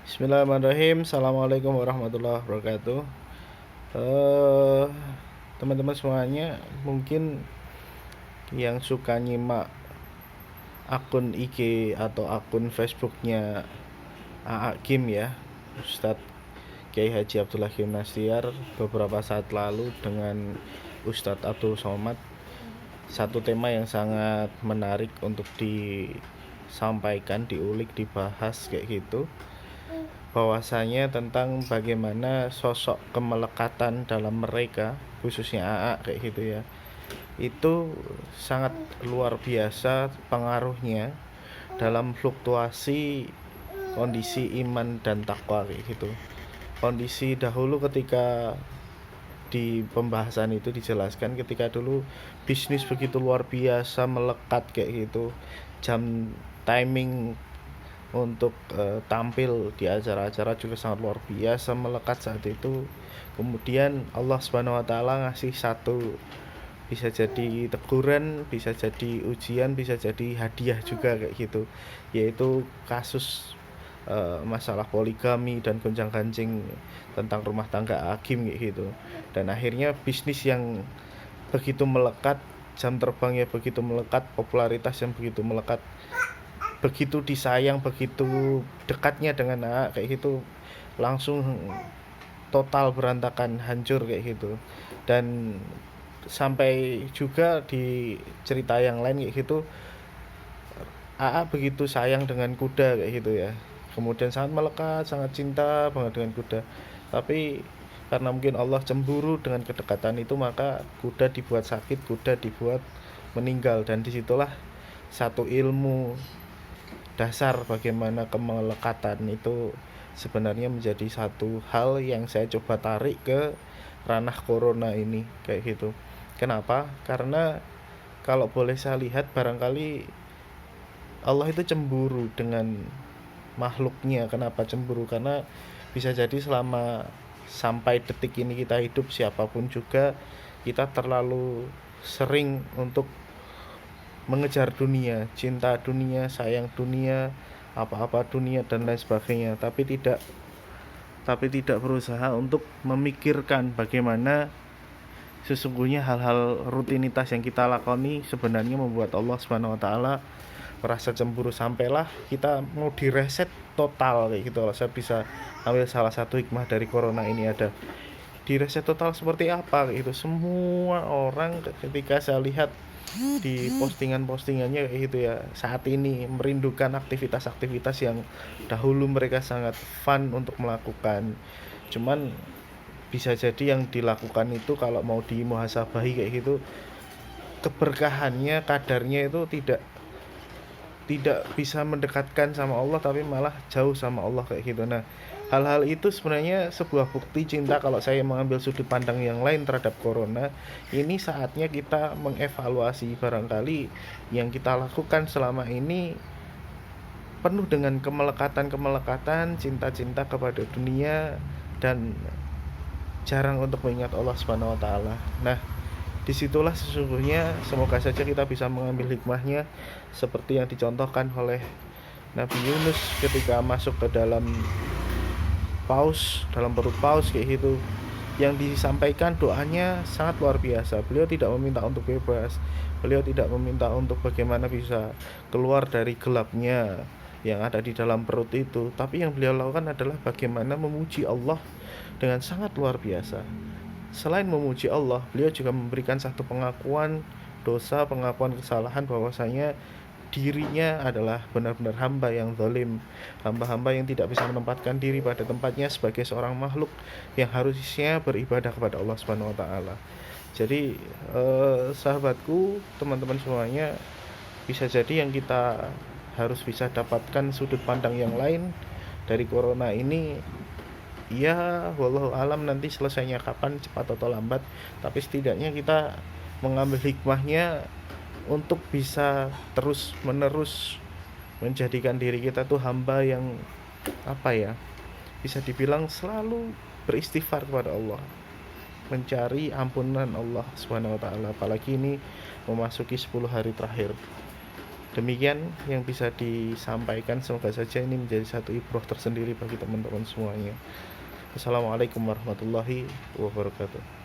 Bismillahirrahmanirrahim. Assalamualaikum warahmatullahi wabarakatuh. Eh, Teman-teman semuanya, mungkin yang suka nyimak akun IG atau akun Facebooknya AA Kim ya, Ustadz Kiai Haji Abdullah Kim Nastiar beberapa saat lalu dengan Ustadz Abdul Somad, satu tema yang sangat menarik untuk disampaikan, diulik, dibahas kayak gitu, bahwasanya tentang bagaimana sosok kemelekatan dalam mereka, khususnya AA kayak gitu ya, itu sangat luar biasa pengaruhnya dalam fluktuasi kondisi iman dan takwa kayak gitu. Kondisi dahulu ketika di pembahasan itu dijelaskan, ketika dulu bisnis begitu luar biasa melekat kayak gitu, jam timing untuk tampil di acara-acara juga sangat luar biasa melekat saat itu. Kemudian Allah Subhanahu wa taala ngasih satu, bisa jadi teguran, bisa jadi ujian, bisa jadi hadiah juga kayak gitu, yaitu kasus masalah poligami dan gonjang-ganjing tentang rumah tangga Hakim kayak gitu. Dan akhirnya bisnis yang begitu melekat, jam terbangnya begitu melekat, popularitas yang begitu melekat, begitu disayang, begitu dekatnya dengan anak kayak gitu, langsung total berantakan, hancur kayak gitu. Dan sampai juga di cerita yang lain kayak gitu, AA begitu sayang dengan kuda kayak gitu ya, kemudian sangat melekat, sangat cinta banget dengan kuda. Tapi karena mungkin Allah cemburu dengan kedekatan itu, maka kuda dibuat sakit, kuda dibuat meninggal. Dan disitulah satu ilmu dasar bagaimana kemelekatan itu sebenarnya menjadi satu hal yang saya coba tarik ke ranah corona ini kayak gitu. Kenapa? Karena kalau boleh saya lihat, barangkali Allah itu cemburu dengan makhluknya. Kenapa cemburu? Karena bisa jadi selama sampai detik ini kita hidup, siapapun juga, kita terlalu sering untuk mengejar dunia, cinta dunia, sayang dunia, apa-apa dunia dan lain sebagainya, tapi tidak berusaha untuk memikirkan bagaimana sesungguhnya hal-hal rutinitas yang kita lakoni sebenarnya membuat Allah Subhanahu wa taala merasa cemburu, sampailah kita mau direset total kayak gitu. Saya bisa ambil salah satu hikmah dari corona ini, ada direset total seperti apa kayak gitu. Semua orang ketika saya lihat di postingan-postingannya kayak gitu ya, saat ini merindukan aktivitas-aktivitas yang dahulu mereka sangat fun untuk melakukan. Cuman bisa jadi yang dilakukan itu kalau mau dimuhasabahi kayak gitu, keberkahannya, kadarnya itu tidak tidak bisa mendekatkan sama Allah, tapi malah jauh sama Allah kayak gitu. Nah, hal-hal itu sebenarnya sebuah bukti cinta. Kalau saya mengambil sudut pandang yang lain terhadap corona, ini saatnya kita mengevaluasi barangkali yang kita lakukan selama ini penuh dengan kemelekatan-kemelekatan, cinta-cinta kepada dunia, dan jarang untuk mengingat Allah Subhanahu wa taala. Nah, disitulah sesungguhnya semoga saja kita bisa mengambil hikmahnya, seperti yang dicontohkan oleh Nabi Yunus ketika masuk ke dalam paus, dalam perut paus kayak gitu. Yang disampaikan doanya sangat luar biasa. Beliau tidak meminta untuk bebas, beliau tidak meminta untuk bagaimana bisa keluar dari gelapnya yang ada di dalam perut itu, tapi yang beliau lakukan adalah bagaimana memuji Allah dengan sangat luar biasa. Selain memuji Allah, beliau juga memberikan satu pengakuan dosa, pengakuan kesalahan, bahwasanya dirinya adalah benar-benar hamba yang zalim, hamba-hamba yang tidak bisa menempatkan diri pada tempatnya sebagai seorang makhluk yang harusnya beribadah kepada Allah Subhanahu wa taala. Jadi sahabatku, teman-teman semuanya, bisa jadi yang kita harus bisa dapatkan sudut pandang yang lain dari corona ini. Ya, wallahu alam nanti selesainya kapan, cepat atau lambat, tapi setidaknya kita mengambil hikmahnya untuk bisa terus menerus menjadikan diri kita tuh hamba yang apa ya, bisa dibilang selalu beristighfar kepada Allah, mencari ampunan Allah Subhanahu wa taala, apalagi ini memasuki 10 hari terakhir. Demikian yang bisa disampaikan, semoga saja ini menjadi satu ibrah tersendiri bagi teman-teman semuanya. Assalamualaikum warahmatullahi wabarakatuh.